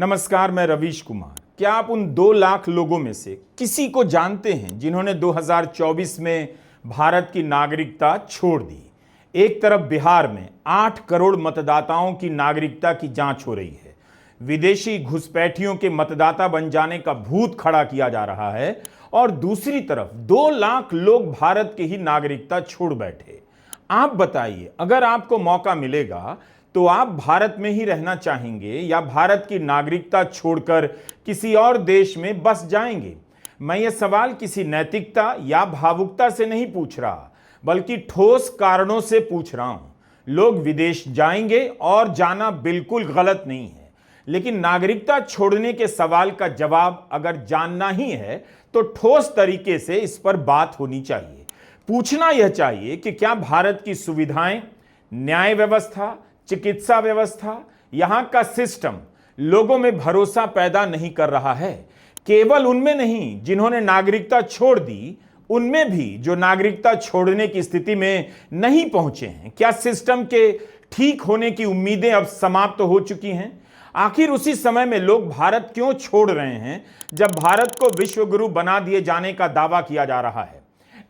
नमस्कार, मैं रवीश कुमार। क्या आप उन 2 लाख लोगों में से किसी को जानते हैं जिन्होंने 2024 में भारत की नागरिकता छोड़ दी? एक तरफ बिहार में 8 करोड़ मतदाताओं की नागरिकता की जांच हो रही है, विदेशी घुसपैठियों के मतदाता बन जाने का भूत खड़ा किया जा रहा है, और दूसरी तरफ 2 लाख लोग भारत की ही नागरिकता छोड़ बैठे। आप बताइए, अगर आपको मौका मिलेगा तो आप भारत में ही रहना चाहेंगे या भारत की नागरिकता छोड़कर किसी और देश में बस जाएंगे? मैं ये सवाल किसी नैतिकता या भावुकता से नहीं पूछ रहा, बल्कि ठोस कारणों से पूछ रहा हूं। लोग विदेश जाएंगे और जाना बिल्कुल गलत नहीं है, लेकिन नागरिकता छोड़ने के सवाल का जवाब अगर जानना ही है तो ठोस तरीके से इस पर बात होनी चाहिए। पूछना यह चाहिए कि क्या भारत की सुविधाएं, न्याय व्यवस्था, चिकित्सा व्यवस्था, यहां का सिस्टम लोगों में भरोसा पैदा नहीं कर रहा है? केवल उनमें नहीं जिन्होंने नागरिकता छोड़ दी, उनमें भी जो नागरिकता छोड़ने की स्थिति में नहीं पहुंचे हैं। क्या सिस्टम के ठीक होने की उम्मीदें अब समाप्त हो चुकी हैं? आखिर उसी समय में लोग भारत क्यों छोड़ रहे हैं जब भारत को विश्व गुरु बना दिए जाने का दावा किया जा रहा है?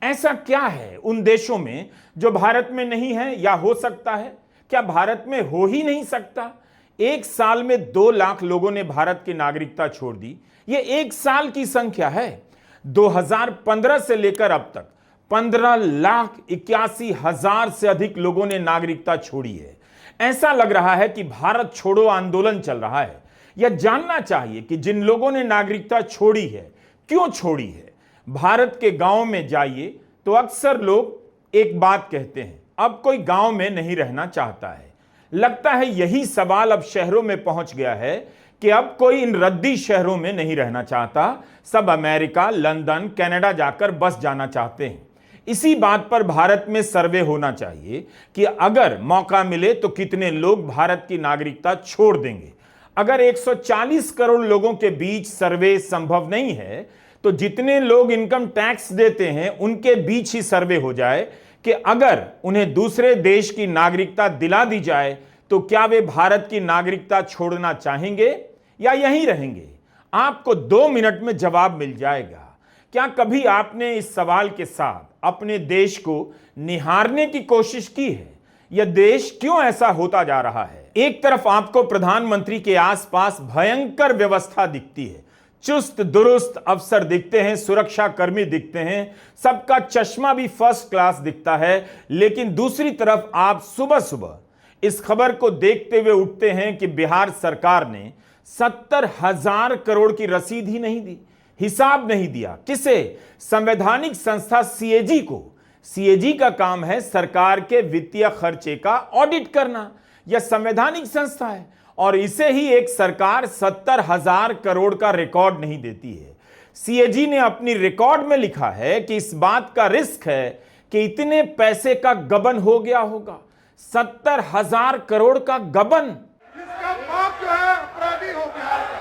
ऐसा क्या है उन देशों में जो भारत में नहीं है या हो सकता है? क्या भारत में हो ही नहीं सकता? एक साल में 2 लाख लोगों ने भारत की नागरिकता छोड़ दी। यह एक साल की संख्या है। 2015 से लेकर अब तक 15,81,000 से अधिक लोगों ने नागरिकता छोड़ी है। ऐसा लग रहा है कि भारत छोड़ो आंदोलन चल रहा है। यह जानना चाहिए कि जिन लोगों ने नागरिकता छोड़ी है, क्यों छोड़ी है। भारत के गांव में जाइए तो अक्सर लोग एक बात कहते हैं, अब कोई गांव में नहीं रहना चाहता है। लगता है यही सवाल अब शहरों में पहुंच गया है कि अब कोई इन रद्दी शहरों में नहीं रहना चाहता। सब अमेरिका, लंदन, कनाडा जाकर बस जाना चाहते हैं। इसी बात पर भारत में सर्वे होना चाहिए कि अगर मौका मिले तो कितने लोग भारत की नागरिकता छोड़ देंगे। अगर 140 करोड़ लोगों के बीच सर्वे संभव नहीं है तो जितने लोग इनकम टैक्स देते हैं उनके बीच ही सर्वे हो जाए कि अगर उन्हें दूसरे देश की नागरिकता दिला दी जाए तो क्या वे भारत की नागरिकता छोड़ना चाहेंगे या यहीं रहेंगे? आपको 2 मिनट में जवाब मिल जाएगा। क्या कभी आपने इस सवाल के साथ अपने देश को निहारने की कोशिश की है? यह देश क्यों ऐसा होता जा रहा है? एक तरफ आपको प्रधानमंत्री के आसपास भयंकर व्यवस्था दिखती है, चुस्त दुरुस्त अफसर दिखते हैं, सुरक्षा कर्मी दिखते हैं, सबका चश्मा भी फर्स्ट क्लास दिखता है। लेकिन दूसरी तरफ आप सुबह सुबह इस खबर को देखते हुए उठते हैं कि बिहार सरकार ने 70,000 करोड़ की रसीद ही नहीं दी, हिसाब नहीं दिया। किसे? संवैधानिक संस्था सीएजी को। सीएजी का काम है सरकार के वित्तीय खर्चे का ऑडिट करना। यह संवैधानिक संस्था है और इसे ही एक सरकार 70,000 करोड़ का रिकॉर्ड नहीं देती है। सीएजी ने अपनी रिकॉर्ड में लिखा है कि इस बात का रिस्क है कि इतने पैसे का गबन हो गया होगा। 70,000 करोड़ का गबन। इसका बाप जो है अपराधी हो बिहार का,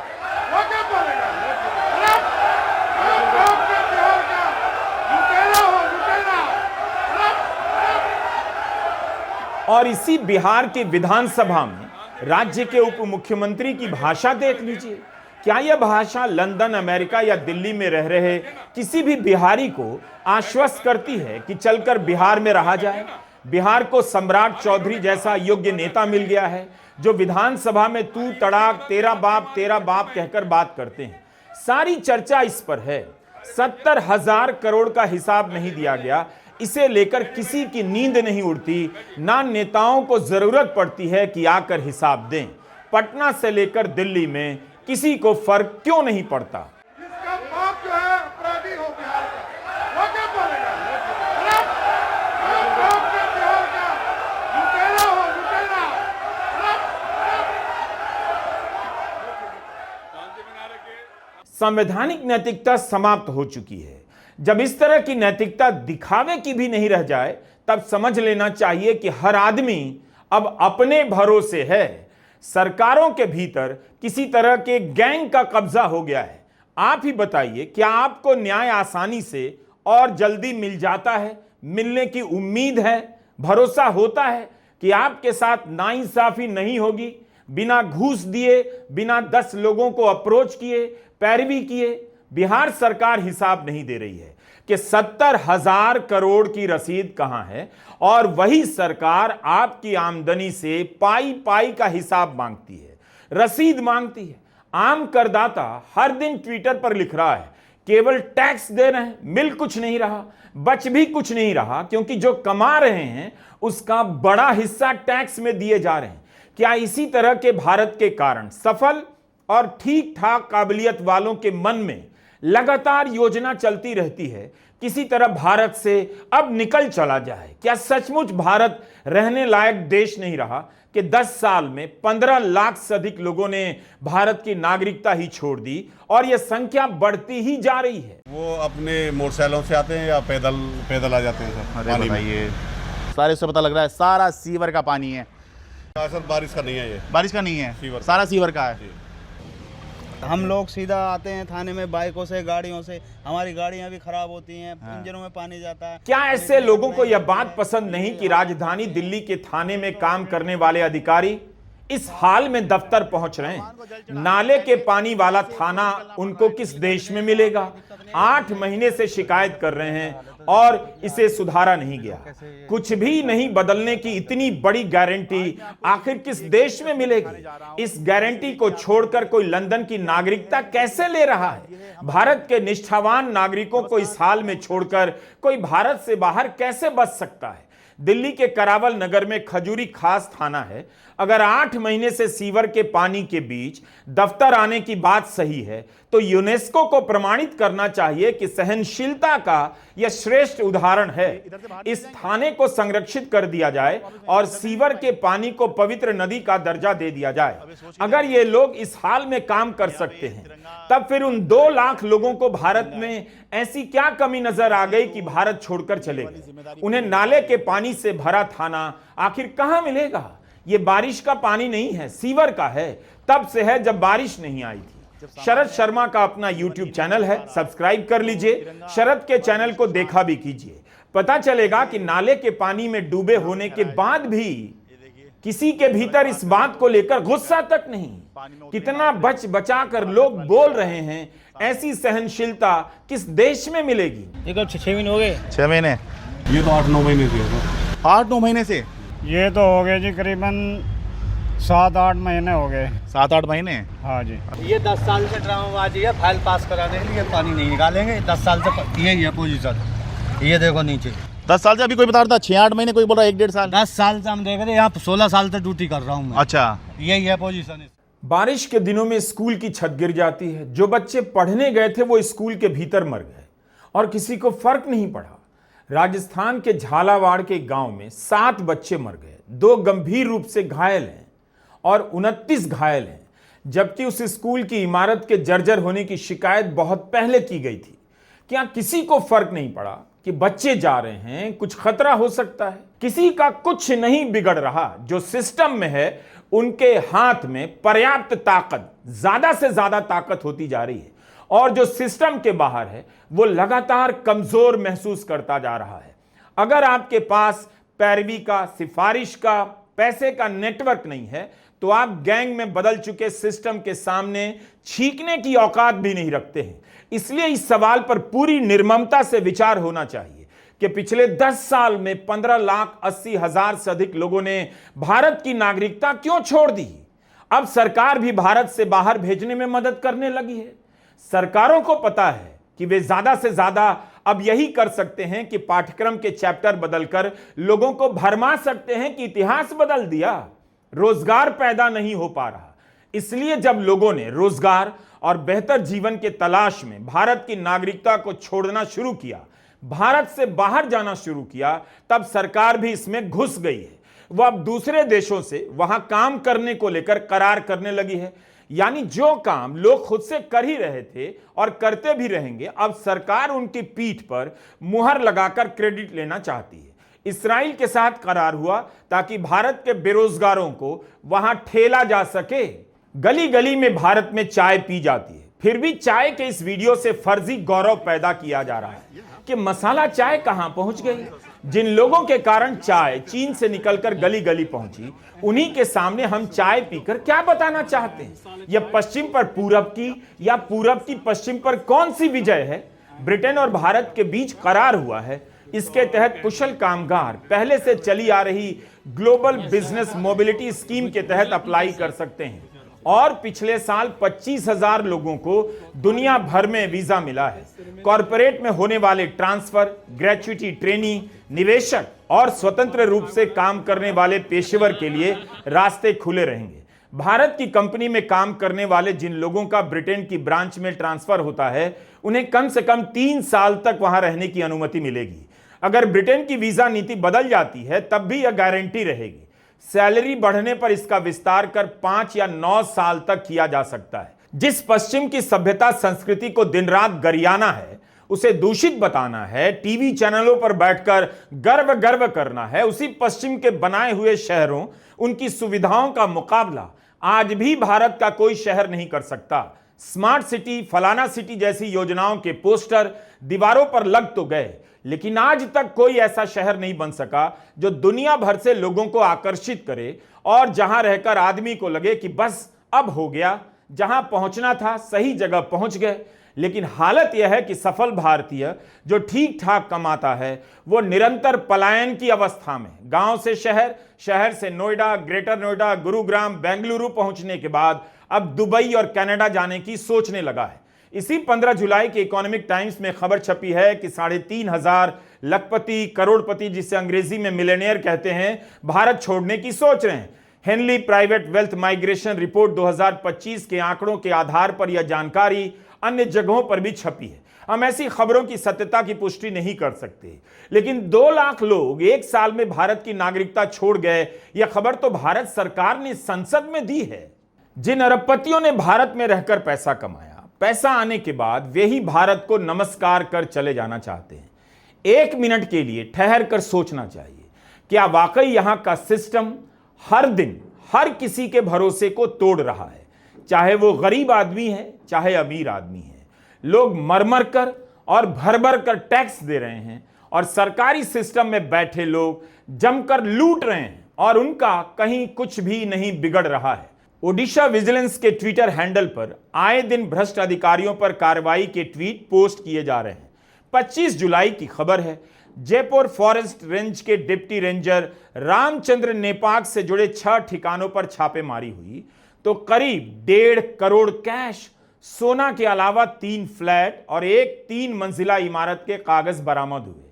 वो क्या बोलेगा? बाप का बिहार का लुटेरा हो, लुटेरा। और इसी बिहार की विधानसभा में राज्य के उप मुख्यमंत्री की भाषा देख लीजिए। क्या यह भाषा लंदन, अमेरिका या दिल्ली में रह रहे किसी भी बिहारी को आश्वस्त करती है कि चलकर बिहार में रहा जाए? बिहार को सम्राट चौधरी जैसा योग्य नेता मिल गया है जो विधानसभा में तू तड़ाक, तेरा बाप कहकर बात करते हैं। सारी चर्चा इस पर है। 70,000 करोड़ का हिसाब नहीं दिया गया, इसे लेकर किसी की नींद नहीं उड़ती। ना नेताओं को जरूरत पड़ती है कि आकर हिसाब दें। पटना से लेकर दिल्ली में किसी को फर्क क्यों नहीं पड़ता? इसका बाप जो है अपराधी हो बिहार का, वो क्या बोलेगा? बाप का बिहार का लुटेरा हो, लुटेरा। संवैधानिक नैतिकता समाप्त हो चुकी है। जब इस तरह की नैतिकता दिखावे की भी नहीं रह जाए तब समझ लेना चाहिए कि हर आदमी अब अपने भरोसे है। सरकारों के भीतर किसी तरह के गैंग का कब्जा हो गया है। आप ही बताइए, क्या आपको न्याय आसानी से और जल्दी मिल जाता है? मिलने की उम्मीद है, भरोसा होता है कि आपके साथ नाइंसाफी नहीं होगी? बिना घूस दिए, बिना 10 लोगों को अप्रोच किए, पैरवी किए। बिहार सरकार हिसाब नहीं दे रही है कि 70,000 करोड़ की रसीद कहां है, और वही सरकार आपकी आमदनी से पाई पाई का हिसाब मांगती है, रसीद मांगती है। आम करदाता हर दिन ट्विटर पर लिख रहा है केवल टैक्स दे रहे हैं, मिल कुछ नहीं रहा, बच भी कुछ नहीं रहा, क्योंकि जो कमा रहे हैं उसका बड़ा हिस्सा टैक्स में दिए जा रहे हैं। क्या इसी तरह के भारत के कारण सफल और ठीक ठाक काबिलियत वालों के मन में लगातार योजना चलती रहती है किसी तरह भारत से अब निकल चला जाए? क्या सचमुच भारत रहने लायक देश नहीं रहा कि 10 साल में 15 लाख से अधिक लोगों ने भारत की नागरिकता ही छोड़ दी और यह संख्या बढ़ती ही जा रही है? वो अपने मोटरसाइकिलों से आते हैं या पैदल पैदल आ जाते हैं सर? अरे बताइए, सारे से पता लग रहा है सारा सीवर का पानी है। सर बारिश का नहीं है, ये बारिश का नहीं है, सीवर सारा सीवर का है। हम लोग सीधा आते हैं थाने में बाइकों से, गाड़ियों से, हमारी गाड़ियां भी खराब होती हैं, इंजनों में पानी जाता है। क्या ऐसे लोगों को यह बात पसंद नहीं कि राजधानी दिल्ली के थाने में काम करने वाले अधिकारी इस हाल में दफ्तर पहुंच रहे हैं? नाले के पानी वाला थाना उनको किस देश में मिलेगा? 8 महीने से शिकायत कर रहे हैं और इसे सुधारा नहीं गया। कुछ भी नहीं बदलने की इतनी बड़ी गारंटी आखिर किस देश में मिलेगी? इस गारंटी को छोड़कर कोई लंदन की नागरिकता कैसे ले रहा है? भारत के निष्ठावान नागरिकों को इस हाल में छोड़कर कोई भारत से बाहर कैसे बच सकता है? दिल्ली के करावल नगर में खजूरी खास थाना है। अगर 8 महीने से सीवर के पानी के बीच दफ्तर आने की बात सही है तो यूनेस्को को प्रमाणित करना चाहिए कि सहनशीलता का यह श्रेष्ठ उदाहरण है। इस थाने को संरक्षित कर दिया जाए और सीवर के पानी को पवित्र नदी का दर्जा दे दिया जाए। अगर ये लोग इस हाल में काम कर सकते हैं, तब फिर उन 2 लाख लोगों को भारत में ऐसी क्या कमी नजर आ गई कि भारत छोड़कर चले गए? उन्हें नाले के पानी से भरा थाना आखिर कहां मिलेगा? ये बारिश का पानी नहीं है, सीवर का है। तब से है जब बारिश नहीं आई थी। शरद शर्मा का अपना YouTube चैनल है, सब्सक्राइब कर लीजिए। शरद के चैनल को देखा भी कीजिए, पता चलेगा कि नाले के पानी में डूबे होने के बाद भी किसी के भीतर इस बात को लेकर गुस्सा तक नहीं। कितना बच बचा कर लोग बोल रहे हैं, ऐसी सहनशीलता किस देश में मिलेगी? ये कब 6 महीने हो गए? 6 महीने, ये तो 8-9 महीने से है। 8-9 महीने से? ये तो हो गए जी करीबन 7-8 महीने हो गए। 7-8 महीने? हाँ जी। ये 10 साल से ड्रामाबाजी है, फाइल पास कराने के लिए पानी नहीं निकालेंगे। 10 साल से यही है पोजीशन। ये देखो नीचे 10 साल से, अभी कोई बता रहा था 6-8 महीने, कोई बोल रहा 1-1.5 साल। 10 साल से हम देख रहे हैं, यहाँ 16 साल से ड्यूटी कर रहा हूँ मैं। अच्छा, यही है पोजीशन। बारिश के दिनों में स्कूल की छत गिर जाती है। जो बच्चे पढ़ने गए थे वो स्कूल के भीतर मर गए और किसी को फर्क नहीं पड़ा। राजस्थान के झालावाड़ के गांव में 7 बच्चे मर गए, 2 गंभीर रूप से घायल हैं और 29 घायल हैं, जबकि उस स्कूल की इमारत के जर्जर होने की शिकायत बहुत पहले की गई थी। क्या किसी को फर्क नहीं पड़ा कि बच्चे जा रहे हैं, कुछ खतरा हो सकता है? किसी का कुछ नहीं बिगड़ रहा। जो सिस्टम में है उनके हाथ में पर्याप्त ताकत, ज्यादा से ज्यादा ताकत होती जा रही है, और जो सिस्टम के बाहर है वो लगातार कमजोर महसूस करता जा रहा है। अगर आपके पास पैरवी का, सिफारिश का, पैसे का नेटवर्क नहीं है तो आप गैंग में बदल चुके सिस्टम के सामने छींकने की औकात भी नहीं रखते हैं। इसलिए इस सवाल पर पूरी निर्ममता से विचार होना चाहिए कि पिछले 10 साल में 15,80,000 से अधिक लोगों ने भारत की नागरिकता क्यों छोड़ दी? अब सरकार भी भारत से बाहर भेजने में मदद करने लगी है। सरकारों को पता है कि वे ज्यादा से ज्यादा अब यही कर सकते हैं कि पाठ्यक्रम के चैप्टर बदलकर लोगों को भरमा सकते हैं कि इतिहास बदल दिया। रोजगार पैदा नहीं हो पा रहा, इसलिए जब लोगों ने रोजगार और बेहतर जीवन के तलाश में भारत की नागरिकता को छोड़ना शुरू किया, भारत से बाहर जाना शुरू किया, तब सरकार भी इसमें घुस गई है। वह अब दूसरे देशों से वहां काम करने को लेकर करार करने लगी है। यानी जो काम लोग खुद से कर ही रहे थे और करते भी रहेंगे, अब सरकार उनकी पीठ पर मुहर लगाकर क्रेडिट लेना चाहती है। इस्राइल के साथ करार हुआ ताकि भारत के बेरोजगारों को वहां ठेला जा सके। गली गली में भारत में चाय पी जाती है, फिर भी चाय के इस वीडियो से फर्जी गौरव पैदा किया जा रहा है कि मसाला चाय कहां पहुंच गई। जिन लोगों के कारण चाय चीन से निकलकर गली गली पहुंची, उन्हीं के सामने हम चाय पीकर क्या बताना चाहते हैं? यह पश्चिम पर पूरब की या पूरब की पश्चिम पर कौन सी विजय है? ब्रिटेन और भारत के बीच करार हुआ है। इसके तहत कुशल कामगार पहले से चली आ रही ग्लोबल बिजनेस मोबिलिटी स्कीम के तहत अप्लाई कर सकते हैं और पिछले साल 25,000 लोगों को दुनिया भर में वीजा मिला है। कॉरपोरेट में होने वाले ट्रांसफर, ग्रेच्युटी ट्रेनी, निवेशक और स्वतंत्र रूप से काम करने वाले पेशेवर के लिए रास्ते खुले रहेंगे। भारत की कंपनी में काम करने वाले जिन लोगों का ब्रिटेन की ब्रांच में ट्रांसफर होता है, उन्हें कम से कम 3 साल तक वहां रहने की अनुमति मिलेगी। अगर ब्रिटेन की वीजा नीति बदल जाती है तब भी यह गारंटी रहेगी। सैलरी बढ़ने पर इसका विस्तार कर 5 या 9 साल तक किया जा सकता है। जिस पश्चिम की सभ्यता संस्कृति को दिन रात गरियाना है, उसे दूषित बताना है, टीवी चैनलों पर बैठकर गर्व गर्व करना है, उसी पश्चिम के बनाए हुए शहरों, उनकी सुविधाओं का मुकाबला आज भी भारत का कोई शहर नहीं कर सकता। स्मार्ट सिटी, फलाना सिटी जैसी योजनाओं के पोस्टर दीवारों पर लग तो गए, लेकिन आज तक कोई ऐसा शहर नहीं बन सका जो दुनिया भर से लोगों को आकर्षित करे और जहां रहकर आदमी को लगे कि बस अब हो गया, जहां पहुंचना था सही जगह पहुंच गए। लेकिन हालत यह है कि सफल भारतीय जो ठीक ठाक कमाता है, वो निरंतर पलायन की अवस्था में गांव से शहर, शहर से नोएडा, ग्रेटर नोएडा, गुरुग्राम, बेंगलुरु पहुंचने के बाद अब दुबई और कनाडा जाने की सोचने लगा है। इसी 15 जुलाई के इकोनॉमिक टाइम्स में खबर छपी है कि 3,500 लखपति, करोड़पति, जिसे अंग्रेजी में मिलेनियर कहते हैं, भारत छोड़ने की सोच रहे हैं। Henley private wealth migration report 2025 के आंकड़ों के आधार पर यह जानकारी अन्य जगहों पर भी छपी है। हम ऐसी खबरों की सत्यता की पुष्टि नहीं कर सकते, लेकिन 2 लाख लोग 1 साल में भारत की नागरिकता छोड़ गए, यह खबर तो भारत सरकार ने संसद में दी है। जिन अरबपतियों ने भारत में रहकर पैसा कमाया, पैसा आने के बाद वे ही भारत को नमस्कार कर चले जाना चाहते हैं। 1 मिनट के लिए ठहर कर सोचना चाहिए, क्या वाकई यहां का सिस्टम हर दिन हर किसी के भरोसे को तोड़ रहा है? चाहे वो गरीब आदमी है, चाहे अमीर आदमी है, लोग मर मर कर और भर भर कर टैक्स दे रहे हैं और सरकारी सिस्टम में बैठे लोग जमकर लूट रहे हैं और उनका कहीं कुछ भी नहीं बिगड़ रहा है। ओडिशा विजिलेंस के ट्विटर हैंडल पर आए दिन भ्रष्ट अधिकारियों पर कार्रवाई के ट्वीट पोस्ट किए जा रहे हैं। 25 जुलाई की खबर है। जयपुर फॉरेस्ट रेंज के डिप्टी रेंजर रामचंद्र नेपाक से जुड़े 6 ठिकानों पर छापेमारी हुई तो करीब 1.5 करोड़ कैश, सोना के अलावा 3 फ्लैट और एक 3 मंजिला इमारत के कागज बरामद हुए।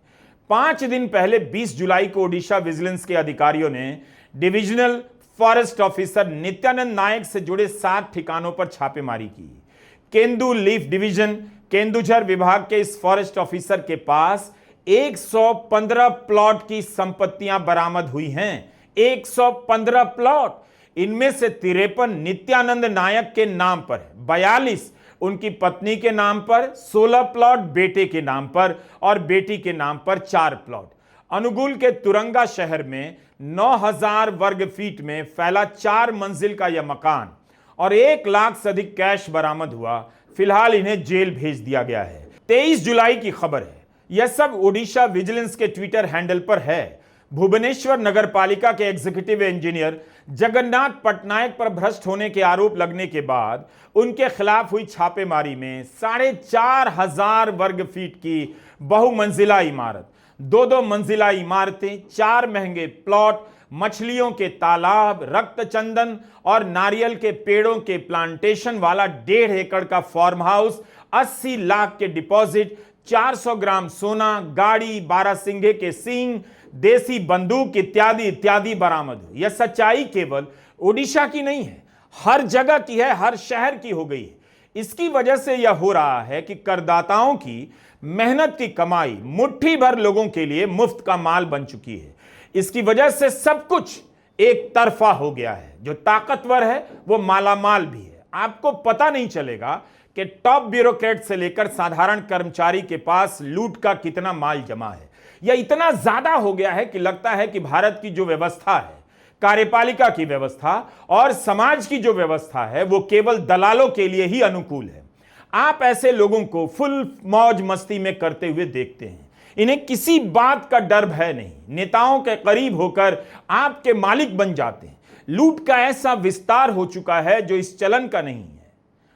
5 दिन पहले 20 जुलाई को ओडिशा विजिलेंस के अधिकारियों ने डिविजनल फॉरेस्ट ऑफिसर नित्यानंद नायक से जुड़े 7 ठिकानों पर छापेमारी की। केंदू लीफ डिवीजन केंदुझर विभाग के इस फॉरेस्ट ऑफिसर के पास 115 प्लॉट की संपत्तियां बरामद हुई हैं। 115 प्लॉट, इनमें से 53 नित्यानंद नायक के नाम पर है, 42 उनकी पत्नी के नाम पर, 16 प्लॉट बेटे के नाम पर और बेटी के नाम पर 4 प्लॉट। अनुगुल के तुरंगा शहर में 9,000 वर्ग फीट में फैला 4 मंजिल का यह मकान और 1 लाख से अधिक कैश बरामद हुआ। फिलहाल इन्हें जेल भेज दिया गया है। 23 जुलाई की खबर है। यह सब ओडिशा विजिलेंस के ट्विटर हैंडल पर है। भुवनेश्वर नगर पालिका के एग्जीक्यूटिव इंजीनियर जगन्नाथ पटनायक पर भ्रष्ट होने के आरोप लगने के बाद उनके खिलाफ हुई छापेमारी में 4,500 वर्ग फीट की बहुमंजिला इमारत, 2-2 मंजिला इमारतें, 4 महंगे प्लॉट, मछलियों के तालाब, रक्त चंदन और नारियल के पेड़ों के प्लांटेशन वाला 1.5 एकड़ का फार्म हाउस, 80 लाख के डिपॉजिट, 400 ग्राम सोना, गाड़ी, 12 सिंघे के सींग, देसी बंदूक इत्यादि इत्यादि बरामद हुई। यह सच्चाई केवल ओडिशा की नहीं है, हर जगह की है, हर शहर की हो गई है। इसकी वजह से यह हो रहा है कि करदाताओं की मेहनत की कमाई मुट्ठी भर लोगों के लिए मुफ्त का माल बन चुकी है। इसकी वजह से सब कुछ एक तरफा हो गया है। जो ताकतवर है वो मालामाल भी है। आपको पता नहीं चलेगा कि टॉप ब्यूरोक्रेट से लेकर साधारण कर्मचारी के पास लूट का कितना माल जमा है। यह इतना ज्यादा हो गया है कि लगता है कि भारत की जो व्यवस्था है, कार्यपालिका की व्यवस्था और समाज की जो व्यवस्था है, वो केवल दलालों के लिए ही अनुकूल है। आप ऐसे लोगों को फुल मौज मस्ती में करते हुए देखते हैं। इन्हें किसी बात का डर भय नहीं, नेताओं के करीब होकर आपके मालिक बन जाते हैं। लूट का ऐसा विस्तार हो चुका है जो इस चलन का नहीं है।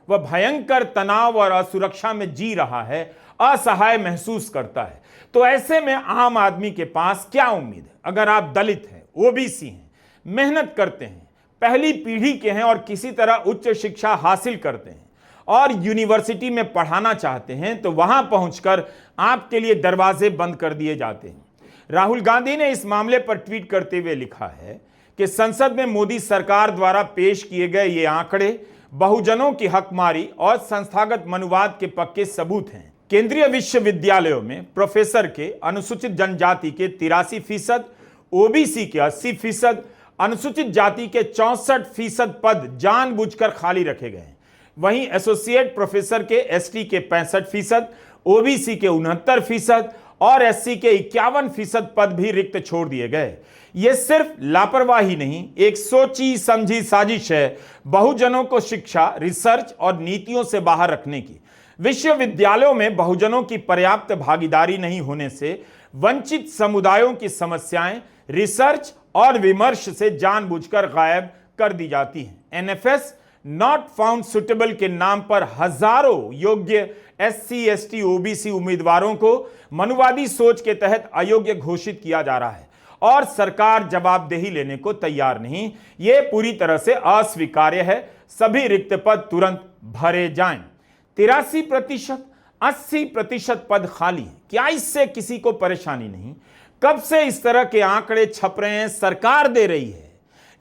वह भयंकर तनाव और असुरक्षा में जी रहा है, असहाय महसूस करता है। तो ऐसे में आम आदमी के पास क्या उम्मीद है? अगर आप दलित हैं, ओबीसी हैं, मेहनत करते हैं, पहली पीढ़ी के हैं और किसी तरह उच्च शिक्षा हासिल करते हैं और यूनिवर्सिटी में पढ़ाना चाहते हैं, तो वहां पहुंचकर आपके लिए दरवाजे बंद कर दिए जाते हैं। राहुल गांधी ने इस मामले पर ट्वीट करते हुए लिखा है कि संसद में मोदी सरकार द्वारा पेश किए गए ये आंकड़े बहुजनों की हकमारी और संस्थागत मनुवाद के पक्के सबूत हैं। केंद्रीय विश्वविद्यालयों में प्रोफेसर के अनुसूचित जनजाति के 83%, ओबीसी के 80%, अनुसूचित जाति के 64% पद जानबूझकर खाली रखे गए हैं। वहीं एसोसिएट प्रोफेसर के एसटी के 65%, ओबीसी के 69% और एससी के 51% पद भी रिक्त छोड़ दिए गए। यह सिर्फ लापरवाही नहीं, एक सोची समझी साजिश है बहुजनों को शिक्षा, रिसर्च और नीतियों से बाहर रखने की। विश्वविद्यालयों में बहुजनों की पर्याप्त भागीदारी नहीं होने से वंचित समुदायों की समस्याएं रिसर्च और विमर्श से जानबूझकर गायब कर दी जाती हैं। एनएफएस नॉट फाउंड सुटेबल के नाम पर हजारों योग्य एससी, एसटी, ओबीसी उम्मीदवारों को मनुवादी सोच के तहत अयोग्य घोषित किया जा रहा है और सरकार जवाबदेही लेने को तैयार नहीं। यह पूरी तरह से अस्वीकार्य है। सभी रिक्त पद तुरंत भरे जाएं। 83%, 80% पद खाली हैं। क्या इससे किसी को परेशानी नहीं? कब से इस तरह के आंकड़े छप रहे हैं? सरकार दे रही है,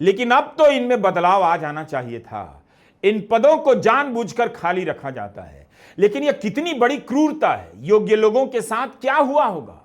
लेकिन अब तो इनमें बदलाव आ जाना चाहिए था। इन पदों को जानबूझकर खाली रखा जाता है, लेकिन यह कितनी बड़ी क्रूरता है। योग्य लोगों के साथ क्या हुआ होगा?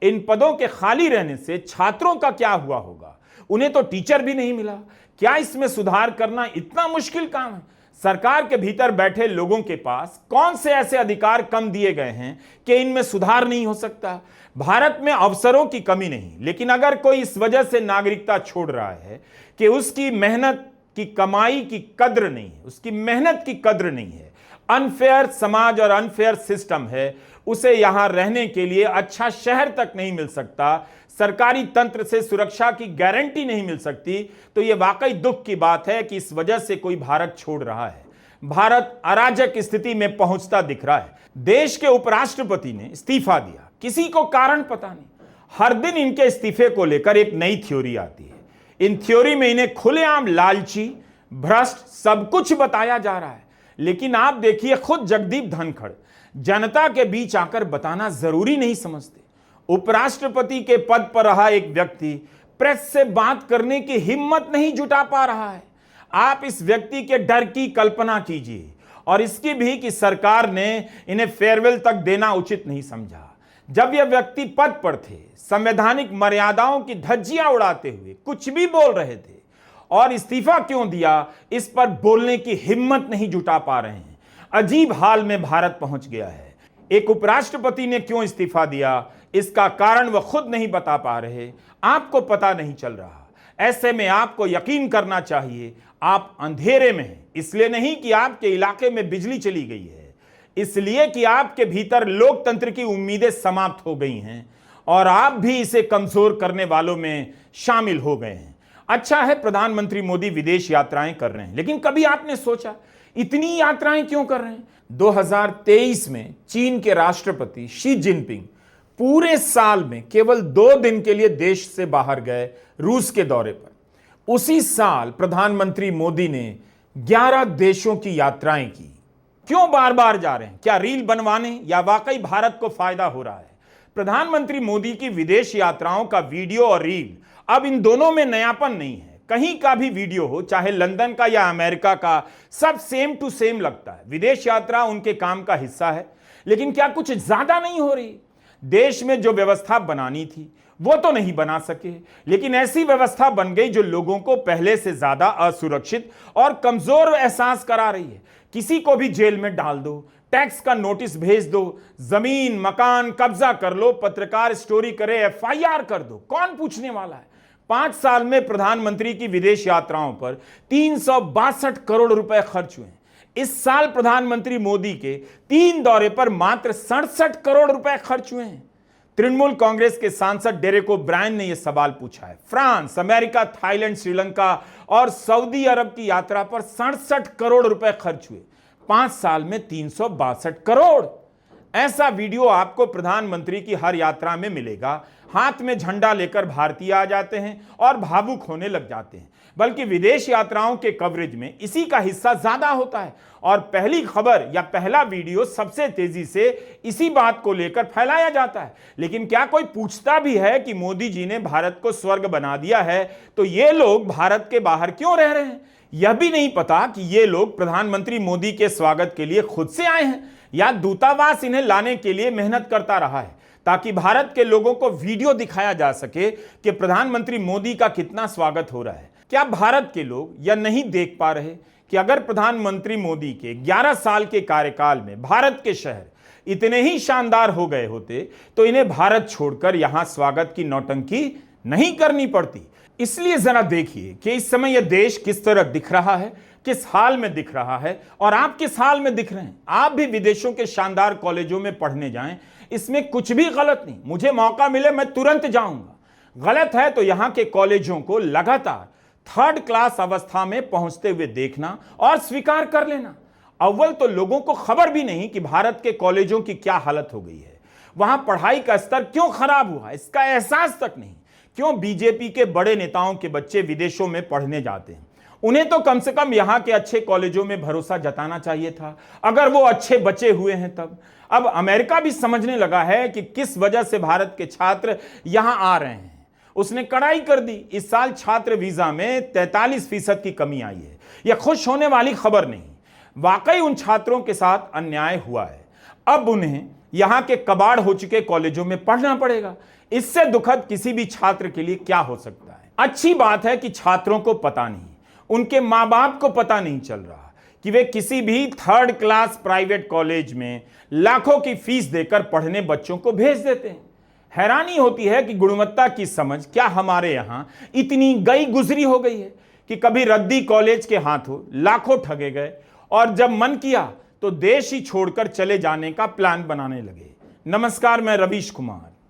इन पदों के खाली रहने से छात्रों का क्या हुआ होगा? उन्हें तो टीचर भी नहीं मिला। क्या इसमें सुधार करना इतना मुश्किल काम है? सरकार के भीतर बैठे लोगों के पास कौन से ऐसे अधिकार कम दिए गए हैं कि इनमें सुधार नहीं हो सकता? भारत में अवसरों की कमी नहीं, लेकिन अगर कोई इस वजह से नागरिकता छोड़ रहा है कि उसकी मेहनत की कमाई की कद्र नहीं है, उसकी मेहनत की कद्र नहीं है, अनफेयर समाज और अनफेयर सिस्टम है, उसे यहां रहने के लिए अच्छा शहर तक नहीं मिल सकता, सरकारी तंत्र से सुरक्षा की गारंटी नहीं मिल सकती, तो यह वाकई दुख की बात है कि इस वजह से कोई भारत छोड़ रहा है। भारत अराजक स्थिति में पहुंचता दिख रहा है। देश के उपराष्ट्रपति ने इस्तीफा दिया, किसी को कारण पता नहीं। हर दिन इनके इस्तीफे को लेकर एक नई थ्योरी आती है। इन थ्योरी में इन्हें खुलेआम लालची, भ्रष्ट सब कुछ बताया जा रहा है। लेकिन आप देखिए, खुद जगदीप धनखड़ जनता के बीच आकर बताना जरूरी नहीं समझते। उपराष्ट्रपति के पद पर रहा एक व्यक्ति प्रेस से बात करने की हिम्मत नहीं जुटा पा रहा है। आप इस व्यक्ति के डर की कल्पना कीजिए और इसकी भी कि सरकार ने इन्हें फेयरवेल तक देना उचित नहीं समझा। जब यह व्यक्ति पद पर थे, संवैधानिक मर्यादाओं की धज्जियां उड़ाते हुए कुछ भी बोल रहे थे, और इस्तीफा क्यों दिया, इस पर बोलने की हिम्मत नहीं जुटा पा रहे हैं। अजीब हाल में भारत पहुंच गया है। एक उपराष्ट्रपति ने क्यों इस्तीफा दिया, इसका कारण वह खुद नहीं बता पा रहे, आपको पता नहीं चल रहा। ऐसे में आपको यकीन करना चाहिए आप अंधेरे में हैं। इसलिए नहीं कि आपके इलाके में बिजली चली गई है, इसलिए कि आपके भीतर लोकतंत्र की उम्मीदें समाप्त हो गई हैं और आप भी इसे कमजोर करने वालों में शामिल हो गए हैं। अच्छा है प्रधानमंत्री मोदी विदेश यात्राएं कर रहे हैं, लेकिन कभी आपने सोचा इतनी यात्राएं क्यों कर रहे हैं? 2023 में चीन के राष्ट्रपति शी जिनपिंग पूरे साल में केवल 2 दिन के लिए देश से बाहर गए, रूस के दौरे पर। उसी साल प्रधानमंत्री मोदी ने 11 देशों की यात्राएं की। क्यों बार बार जा रहे हैं? क्या रील बनवाने या वाकई भारत को फायदा हो रहा है? प्रधानमंत्री मोदी की विदेश यात्राओं का वीडियो और रील, अब इन दोनों में नयापन नहीं है। कहीं का भी वीडियो हो, चाहे लंदन का या अमेरिका का, सब सेम टू सेम लगता है। विदेश यात्रा उनके काम का हिस्सा है, लेकिन क्या कुछ ज्यादा नहीं हो रही? देश में जो व्यवस्था बनानी थी वो तो नहीं बना सके, लेकिन ऐसी व्यवस्था बन गई जो लोगों को पहले से ज्यादा असुरक्षित और कमजोर एहसास करा रही है। किसी को भी जेल में डाल दो, टैक्स का नोटिस भेज दो, जमीन मकान कब्जा कर लो, पत्रकार स्टोरी करे, एफआईआर कर दो, कौन पूछने वाला है? 5 साल में प्रधानमंत्री की विदेश यात्राओं पर 362 करोड़ रुपए खर्च हुए। इस साल प्रधानमंत्री मोदी के 3 दौरे पर मात्र 67 करोड़ रुपए खर्च हुए हैं। तृणमूल कांग्रेस के सांसद डेरेक ओब्रायन ने यह सवाल पूछा है। फ्रांस, अमेरिका, थाईलैंड, श्रीलंका और सऊदी अरब की यात्रा पर 67 करोड़ रुपए खर्च हुए, 5 साल में 362 करोड़। ऐसा वीडियो आपको प्रधानमंत्री की हर यात्रा में मिलेगा। हाथ में झंडा लेकर भारतीय आ जाते हैं और भावुक होने लग जाते हैं। बल्कि विदेश यात्राओं के कवरेज में इसी का हिस्सा ज्यादा होता है और पहली खबर या पहला वीडियो सबसे तेजी से इसी बात को लेकर फैलाया जाता है। लेकिन क्या कोई पूछता भी है कि मोदी जी ने भारत को स्वर्ग बना दिया है तो ये लोग भारत के बाहर क्यों रह रहे हैं? यह भी नहीं पता कि ये लोग प्रधानमंत्री मोदी के स्वागत के लिए खुद से आए हैं या दूतावास इन्हें लाने के लिए मेहनत करता रहा है ताकि भारत के लोगों को वीडियो दिखाया जा सके कि प्रधानमंत्री मोदी का कितना स्वागत हो रहा है। क्या भारत के लोग यह नहीं देख पा रहे कि अगर प्रधानमंत्री मोदी के 11 साल के कार्यकाल में भारत के शहर इतने ही शानदार हो गए होते तो इन्हें भारत छोड़कर यहां स्वागत की नौटंकी नहीं करनी पड़ती। इसलिए जरा देखिए कि इस समय यह देश किस तरह दिख रहा है, किस हाल में दिख रहा है और आप किस हाल में दिख रहे हैं। आप भी विदेशों के शानदार कॉलेजों में पढ़ने जाएं, इसमें कुछ भी गलत नहीं। मुझे मौका मिले मैं तुरंत जाऊंगा। गलत है तो यहां के कॉलेजों को लगातार 3rd क्लास अवस्था में पहुंचते हुए देखना और स्वीकार कर लेना। अव्वल तो लोगों को खबर भी नहीं कि भारत के कॉलेजों की क्या हालत हो गई है, वहां पढ़ाई का स्तर क्यों खराब हुआ इसका एहसास तक नहीं। क्यों बीजेपी के बड़े नेताओं के बच्चे विदेशों में पढ़ने जाते हैं? उन्हें तो कम से कम यहां के अच्छे कॉलेजों में भरोसा जताना चाहिए था, अगर वो अच्छे बचे हुए हैं तब। अब अमेरिका भी समझने लगा है कि किस वजह से भारत के छात्र यहां आ रहे हैं। उसने कड़ाई कर दी। इस साल छात्र वीजा में 43% की कमी आई है। यह खुश होने वाली खबर नहीं, वाकई उन छात्रों के साथ अन्याय हुआ है। अब उन्हें यहां के कबाड़ हो चुके कॉलेजों में पढ़ना पड़ेगा। इससे दुखद किसी भी छात्र के लिए क्या हो सकता है। अच्छी बात है कि छात्रों को पता नहीं, उनके मां बाप को पता नहीं चल रहा कि वे किसी भी 3rd क्लास प्राइवेट कॉलेज में लाखों की फीस देकर पढ़ने बच्चों को भेज देते हैं। हैरानी होती है कि गुणवत्ता की समझ क्या हमारे यहां इतनी गई गुजरी हो गई है कि कभी रद्दी कॉलेज के हाथों लाखों ठगे गए और जब मन किया तो देश ही छोड़कर चले जाने का प्लान बनाने लगे। नमस्कार, मैं रवीश कुमार।